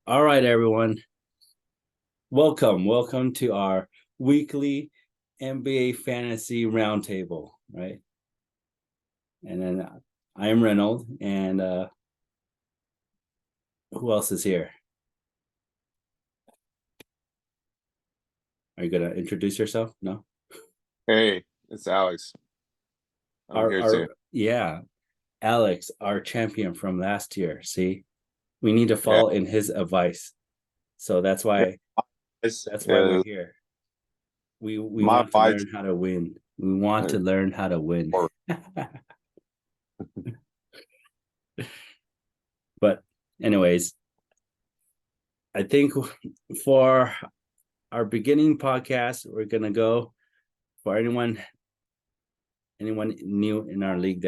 All right, everyone. Welcome to our weekly NBA fantasy roundtable, right? And then I am Reynold, and who else is here? Are you gonna introduce yourself? No. Hey, it's Alex. I'm here too. Yeah, Alex, our champion from last year. See, we need to Yeah, follow in his advice. So that's yeah. why This that's why we're is here. We my want to advice. learn how to win. We want to learn how to win. For But anyways, I think for our beginning podcast, we're gonna go for anyone new in our league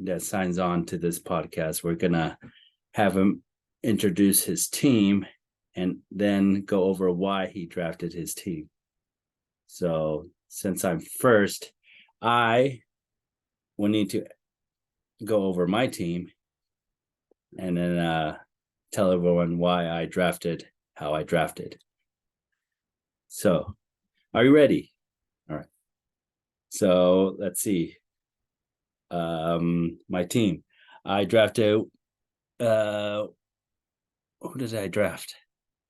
that signs on to this podcast. We're gonna have him introduce his team and then go over why he drafted his team. So since I'm first, I will need to go over my team and then tell everyone why I drafted how I drafted. So, are you ready? All right. So let's see. My team. I drafted who did I draft?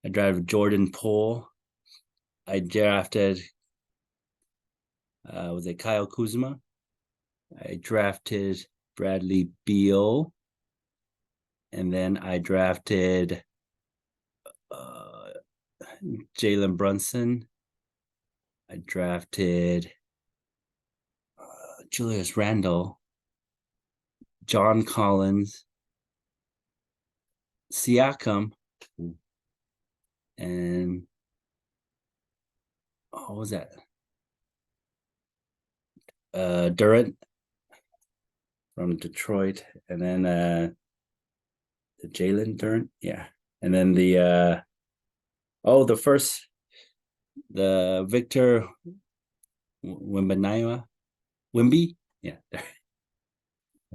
I drafted Jordan Poole. I drafted was it Kyle Kuzma? I drafted Bradley Beal. And then I drafted uh Jalen Brunson. I drafted Julius Randle, John Collins, Siakam, and what was that? Durant from Detroit, and then Jalen Durant, yeah, and then the first the Victor Wembanyama, Wimby, yeah,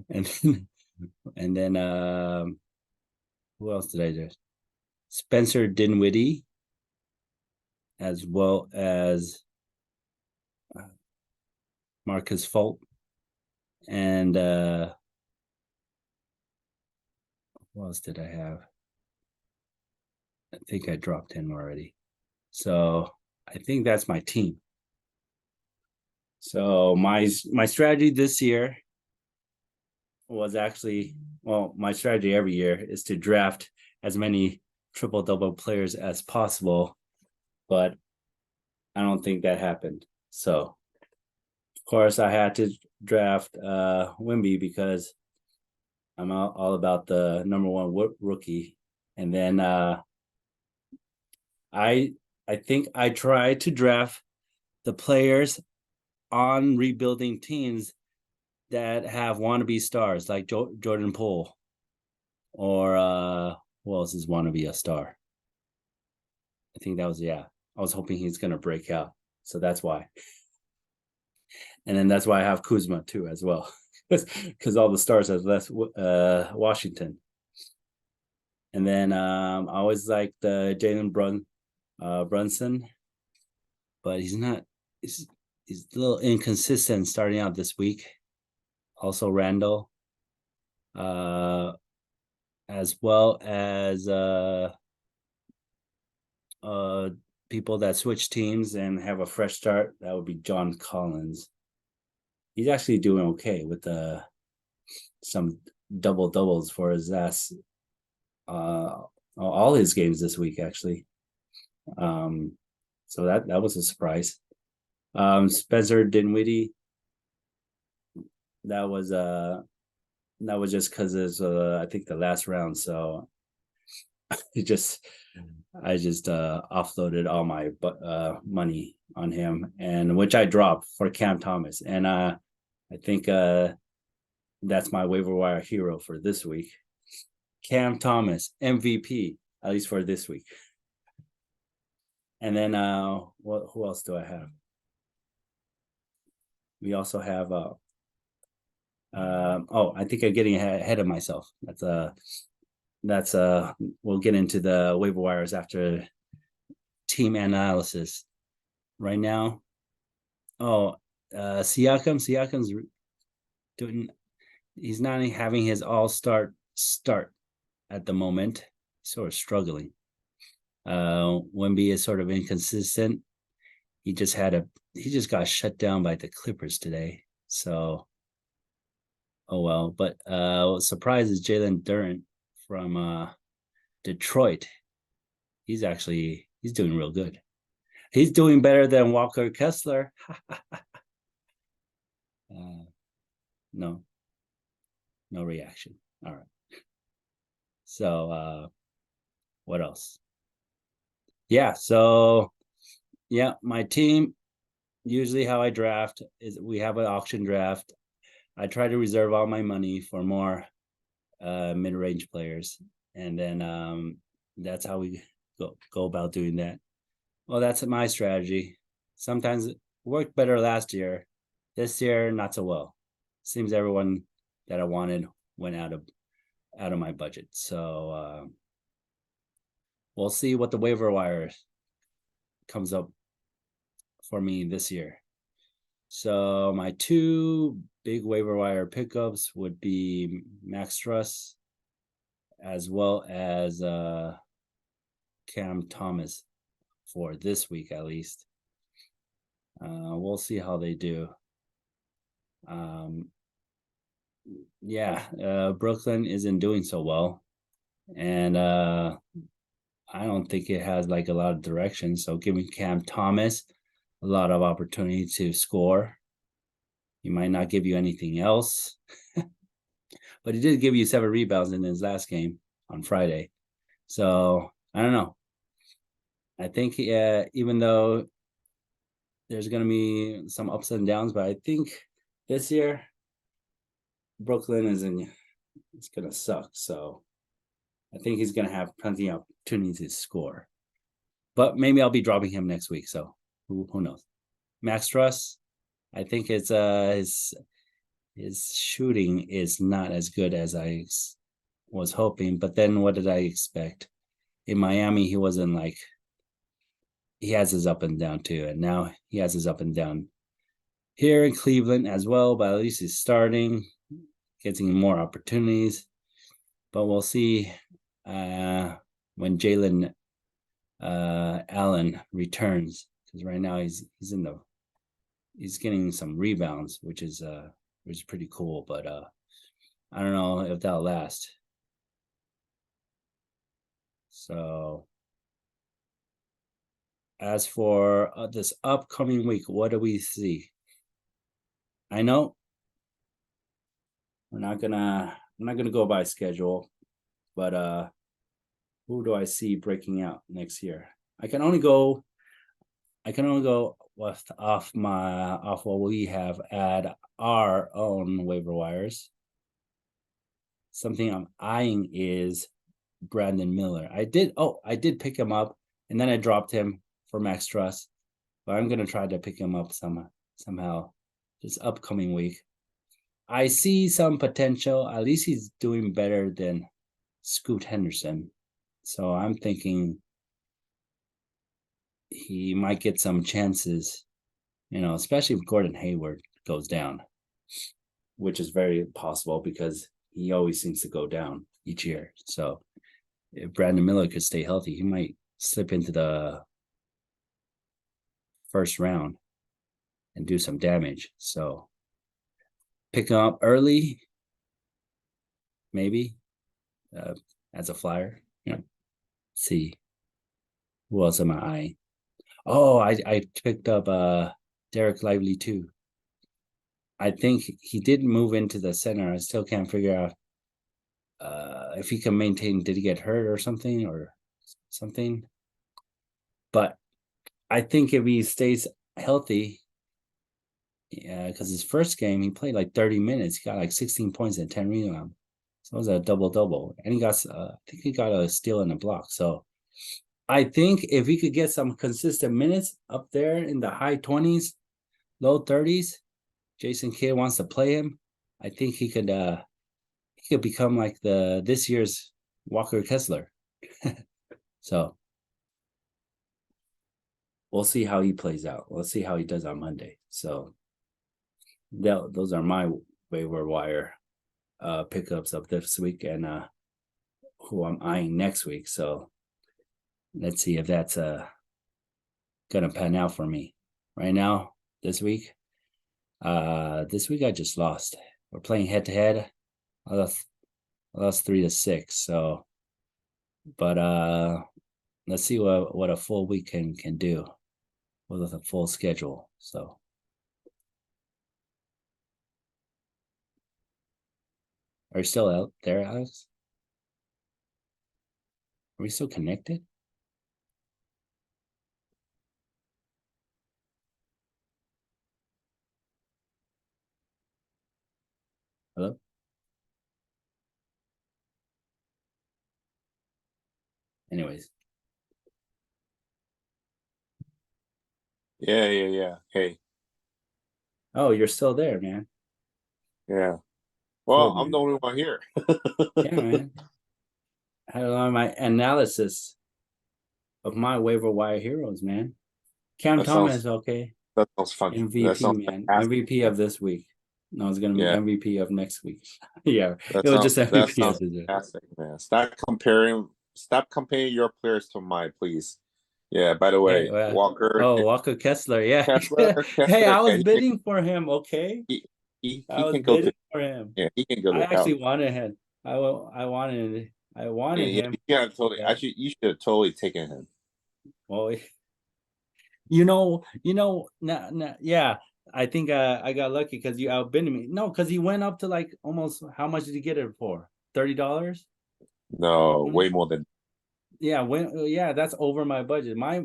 and then, and then who else did I do? Spencer Dinwiddie, as well as Marcus Fultz, and what else did I have? I think I dropped him already. So I think that's my team. So my strategy this year was actually, well, my strategy every year is to draft as many triple double players as possible, but I don't think that happened. So of course I had to draft Wimby because I'm all about the number one rookie. And then I I think I tried to draft the players on rebuilding teams that have wannabe stars like Jordan Poole or who else is wannabe a star? I think that was, yeah. I was hoping he's gonna break out, so that's why. And then that's why I have Kuzma too as well, because all the stars have left Washington. And then I always like the Brunson, but he's not. He's a little inconsistent starting out this week. Also Randall, uh, as well as uh people that switch teams and have a fresh start. That would be John Collins. He's actually doing okay with some double doubles for his last all his games this week actually. Um, so that was a surprise. Spencer Dinwiddie, that was uh that was just because it's I think the last round. So it just I just offloaded all my money on him, and which I dropped for Cam Thomas, and I think that's my waiver wire hero for this week. Cam Thomas, MVP, at least for this week. And then who else do I have? We also have I think I'm getting ahead of myself. That's that's we'll get into the waiver wires after team analysis. Right now, Siakam's doing. He's not having his all-star start at the moment. He's sort of struggling. Wemby is sort of inconsistent. He just got shut down by the Clippers today. So, oh well. But surprise is Jalen Durant from Detroit. He's doing real good. He's doing better than Walker Kessler. No, no reaction. All right. So what else? Yeah, so yeah, my team, usually how I draft is we have an auction draft. I try to reserve all my money for more mid-range players. And then that's how we go about doing that. Well, that's my strategy. Sometimes it worked better last year. This year, not so well. Seems everyone that I wanted went out of my budget. So we'll see what the waiver wire comes up for me this year. So my two big waiver wire pickups would be Max Truss as well as Cam Thomas for this week at least. We'll see how they do. Brooklyn isn't doing so well, and I don't think it has like a lot of direction. So giving Cam Thomas a lot of opportunity to score. He might not give you anything else, but he did give you 7 rebounds in his last game on Friday. So I don't know. I think even though there's going to be some ups and downs, but I think this year Brooklyn it's going to suck. So I think he's going to have plenty of opportunities to score. But maybe I'll be dropping him next week. So who knows? Max Truss, I think it's his shooting is not as good as I was hoping. But then what did I expect? In Miami, he wasn't like, he has his up and down too. And now he has his up and down here in Cleveland as well. But at least he's starting, getting more opportunities. But we'll see when Jalen Allen returns, because right now he's getting some rebounds, which is pretty cool. But I don't know if that'll last. So as for this upcoming week, what do we see? I know I'm not gonna go by schedule, but who do I see breaking out next year? I can only go off what we have at our own waiver wires. Something I'm eyeing is Brandon Miller. I did pick him up, and then I dropped him for Max Truss, but I'm gonna try to pick him up somehow this upcoming week. I see some potential. At least he's doing better than Scoot Henderson. So I'm thinking he might get some chances, especially if Gordon Hayward goes down, which is very possible because he always seems to go down each year. So if Brandon Miller could stay healthy, he might slip into the first round and do some damage. So pick him up early, maybe as a flyer. See who else am I eyeing? Oh, I picked up Derek Lively too. I think he did move into the center. I still can't figure out if he can maintain. Did he get hurt or something? But I think if he stays healthy, because his first game he played like 30 minutes, he got like 16 points and 10 rebounds. So it was a double, and I think he got a steal and a block. So I think if he could get some consistent minutes up there in the high 20s, low 30s, Jason Kidd wants to play him. I think he could become like this year's Walker Kessler. So we'll see how he plays out. We'll see how he does on Monday. So those are my waiver wire pickups of this week and who I'm eyeing next week. So let's see if that's gonna pan out for me. Right now, this week I just lost. We're playing head to head. I lost 3-6. So, but let's see what a full week can do with a full schedule. So, are you still out there, Alex? Are we still connected? Hello? Anyways. Yeah. Hey, Oh, you're still there, man. yeah. Well, Cool, I'm man. the only one here. Yeah, man. I don't know my analysis of my waiver wire heroes, man. Cam That sounds Thomas, okay. that sounds fun. That MVP, sounds man. fantastic. MVP of this week. No, it's gonna be Yeah, MVP of next week. Yeah, it was just that MVP of sounds this. fantastic, man. Stop comparing your players to mine, please. Yeah. By the Hey, way, Walker oh, Walker Kessler, yeah. Hey, Kessler, I yeah, was bidding for him. Okay, I he was can go to bidding for him. he can go I to hell. actually wanted him. I wanted Yeah, him. yeah, totally. But, Actually, you should have totally taken him. well, yeah. I think I got lucky because you outbid me. No, because he went up to like almost how much did he get it for? $30? No, way more than Yeah, that's over my budget. My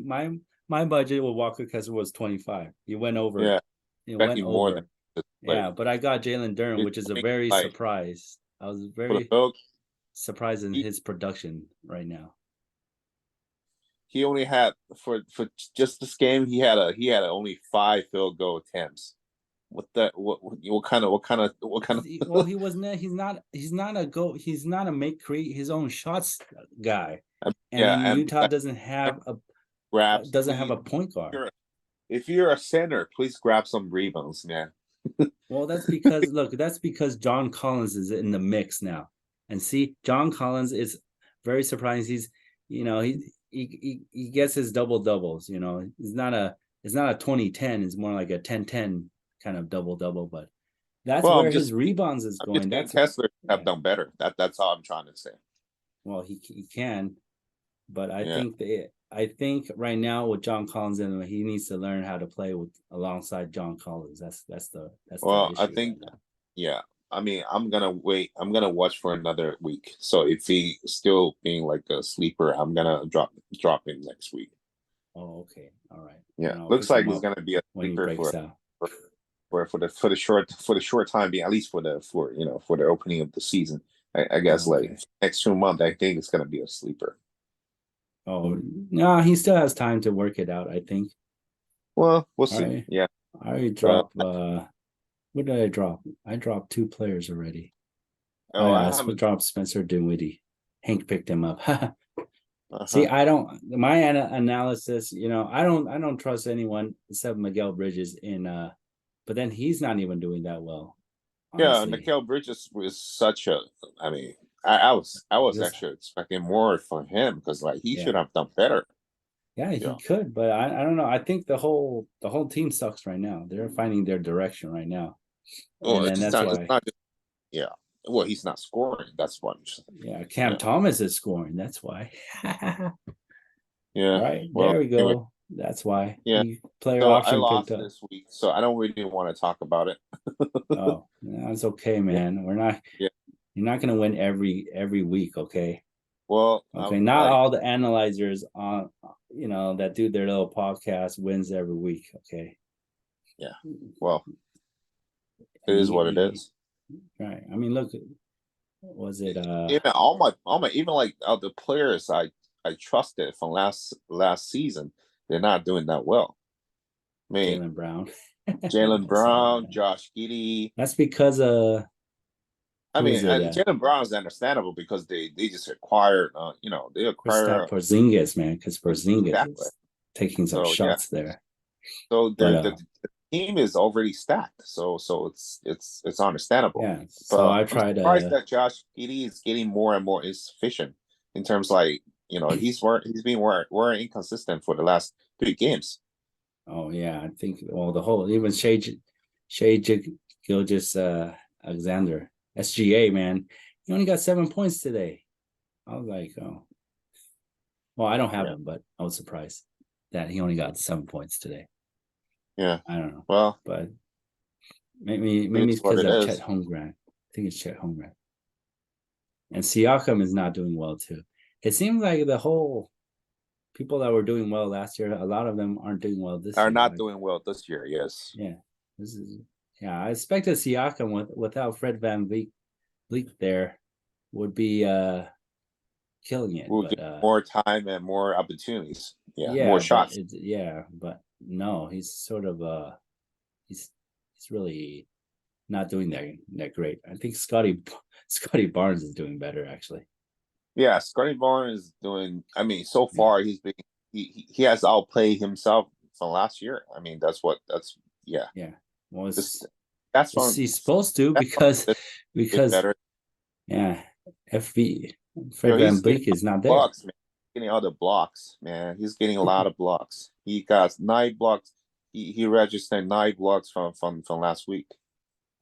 budget with Walker Kessler was 25. He went over. yeah, He went expecting more than over. this Yeah, player. but I got Jalen Durham, He's which is a winning, very like surprise. I was for the very Bills. surprised in He, his production right now. he only had for just this game. He had only 5 field goal attempts. What kind of Well, he was not. He's not a go. He's not a make create his own shots guy. And yeah, then and Utah grabs, doesn't have please. a point guard. If you're a center, please grab some rebounds, man. Well, that's because John Collins is in the mix now. And see, John Collins is very surprising. He's, he gets his double doubles, it's not a 20-10, it's more like a 10-10 kind of double double, but that's Well, where his rebounds is I'm just going. saying That's Kessler have yeah. done better. That's all I'm trying to say. Well, he can, but Yeah. I think right now with John Collins in him, he needs to learn how to play with alongside John Collins. That's the Well, I issue right think, now. yeah. I mean, I'm gonna wait. I'm gonna watch for another week. So if he still being like a sleeper, I'm gonna drop him next week. Oh, okay. All right. Yeah, And I'll looks pick like him he's up gonna be a when he sleeper breaks out. for the short time being, at least for the opening of the season. I guess Oh, like okay. next 2 months, I think it's gonna be a sleeper. Oh, no, he still has time to work it out, I think. Well, we'll All see. right. Yeah, I already but dropped what did I drop? I dropped 2 players already. Oh oh, yeah, I I haven't. dropped Spencer Dinwiddie. Hank picked him up. See, Uh-huh. I don't my analysis, I don't trust anyone except Miguel Bridges but then he's not even doing that well, Yeah, honestly. Mikal Bridges was such a. I mean, I was Just actually expecting more from him because like he should yeah. have done better. Yeah, he Yeah. could, but I don't know. I think the whole team sucks right now. They're finding their direction right now. And Well, then that's it's why not just yeah. Well, he's not scoring. That's what I'm just yeah, Cam yeah. Thomas is scoring. That's why. Yeah. Right, Well, there we anyway, go. That's why. yeah. He player So I option picked lost up. this week, so I don't really want to talk about it. Oh, no, it's okay, Yeah. man. Yeah. You're not gonna win every week, okay? Well, Okay. I'm Not like, all the analyzers on that do their little podcast wins every week, okay? yeah. Well, it And is what it is. right. I mean, look, was it Even all my even like the players I trusted from last season, they're not doing that well. I mean, Jalen Brown? Jalen Don't say Brown, that. Josh Giddey. That's because I Who is mean, it? Jalen Brown is understandable because they just acquired, they acquire Kristaps Porzingis, man, because Porzingis exactly. is taking some So yeah, shots there. so But the team is already stacked. So it's understandable. yeah, so But I I'm tried surprised that Josh Giddey is getting more and more efficient in terms like he's been more inconsistent for the last 3 games. oh yeah, I think the whole even Gilgis Alexander SGA, man, he only got 7 points today. I was like, oh, well, I don't have Yeah, him, but I was surprised that he only got 7 points today. yeah. I don't know, Well, but maybe it's it's what because it of Chet is. Holmgren. I think it's Chet Holmgren. And Siakam is not doing well too. It seems like the whole people that were doing well last year, a lot of them aren't doing well this Are year. not Like, doing well this year. Yes. yeah, this is I expected Siakam without Fred Van Vliet there would be killing it, We'll but get more time and more opportunities. Yeah, more yeah, shots. but no, he's sort of he's really not doing that great. I think Scotty Barnes is doing better actually. Yeah, Scotty Barnes is doing. I mean, so Yeah, far he has outplayed himself from last year. I mean, that's yeah. yeah. Well, This that's from he's supposed to that's from a bit because better. yeah, FV Fred Van He's getting Bleek is not there. blocks, man. Getting all the blocks, man. He's getting a lot of blocks. He got 9 blocks. He registered 9 blocks from last week.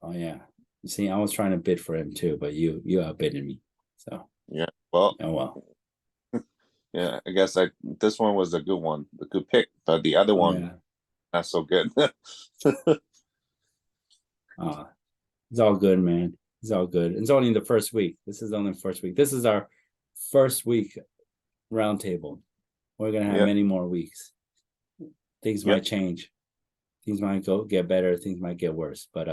Oh yeah. You see, I was trying to bid for him too, but you outbidded me. So Yeah. Well, oh well. yeah. I guess this one was a good one, a good pick, but the other one Yeah. not so good. Uh it's all good, man. It's all good. It's only the first week. This is only the first week. This is our first week roundtable. We're gonna have Yep. many more weeks. Things Yep. might change. Things might get better. Things might get worse. But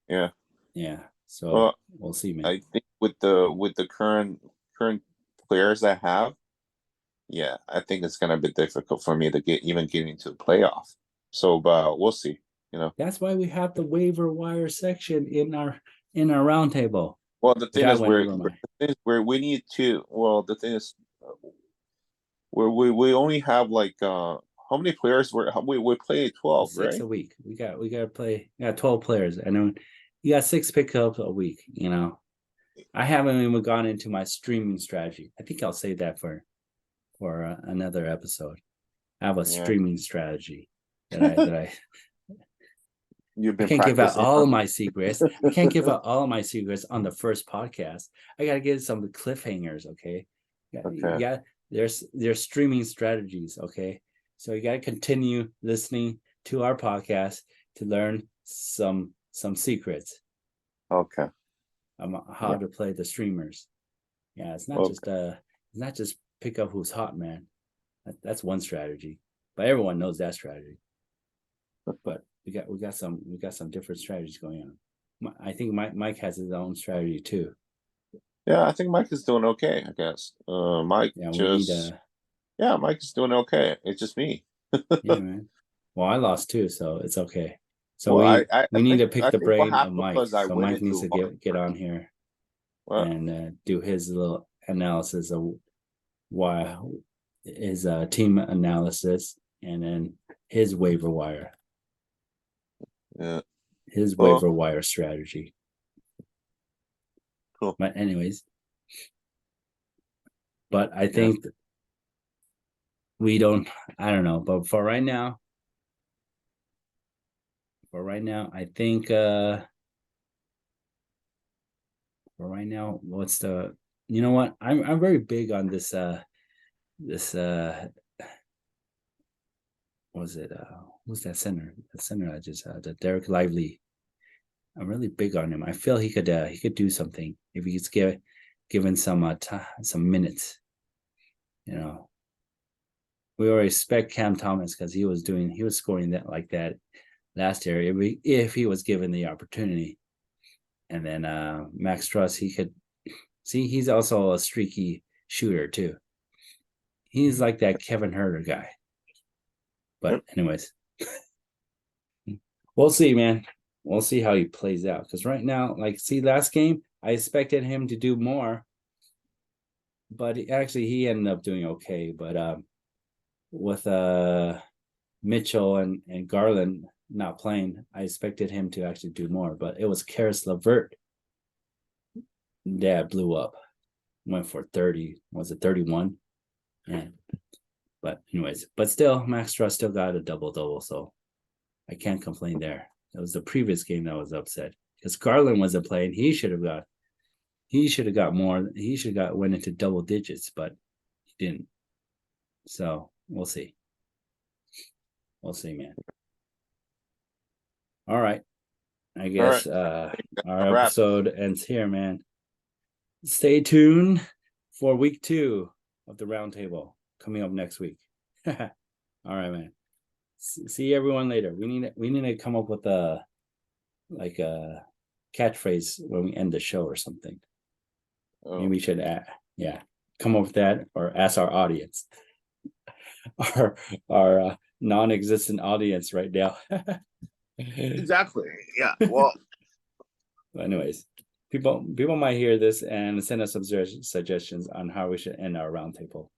Yeah. yeah. So Well, we'll see, man. I think with the current players I have, yeah, I think it's gonna be difficult for me to get into the playoff. So, but we'll see. That's why we have the waiver wire section in our roundtable. Well, the thing Guy is, went over my we need to. Well, the thing is, we only have like how many players we play 12, 6 right? a week. We got to play. We got 12 players, and then you got 6 pickups a week. I haven't even gone into my streaming strategy. I think I'll save that for another episode. I have a Yeah, streaming strategy that you've I been can't give out practicing. all my secrets. I can't give out all my secrets on the first podcast. I gotta give some cliffhangers, okay? Okay. Yeah, there's streaming strategies, okay? So you gotta continue listening to our podcast to learn some secrets Okay. how Yeah. to play the streamers. Yeah, it's not just pick up who's hot, man. That's one strategy, but everyone knows that strategy. But we got some different strategies going on. I think Mike has his own strategy too. Yeah, I think Mike is doing okay. I guess. Mike Yeah, we need just. Yeah, Mike is doing okay. It's just me. yeah, man. Well, I lost too, so it's okay. So Well, we need to I pick the think what brain of happened Mike. was I So went Mike needs into to get on here well, and do his little analysis of why his team analysis and then his waiver wire, yeah. his Well, waiver wire strategy. cool. But anyways, but I Yeah. think we don't. I don't know, but for right now, I think for right now, what's the you know what? I'm very big on this was it who's that center? The center I just the Derek Lively. I'm really big on him. I feel he could do something if he's given some minutes. We already expect Cam Thomas because he was scoring that like that last year if he was given the opportunity. And then Max Truss, he could see he's also a streaky shooter too. He's like that Kevin Herter guy. But Yep. anyways, we'll see, man. We'll see how he plays out. Because right now, like, see, last game I expected him to do more, but he ended up doing okay. But with Mitchell and Garland not playing, I expected him to actually do more. But it was Karis LeVert that blew up, went for 30. Was it 31? Yeah. But anyways, but still, Max Struss still got a double, so I can't complain there. It was the previous game that was upset because Garland wasn't playing. He should have got more. He should have went into double digits, but he didn't. So we'll see. We'll see, man. All right. I guess our Wrap. episode ends here, man. Stay tuned for week 2 of the roundtable coming up next week. All right, man. See everyone later. We need to come up with a catchphrase when we end the show or something. Oh. Maybe we should come up with that or ask our audience. Our non-existent audience right now. Exactly. Yeah. Well, anyways, people might hear this and send us some suggestions on how we should end our roundtable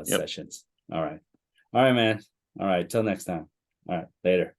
sessions. All right, man. All right, till next time. All right, later.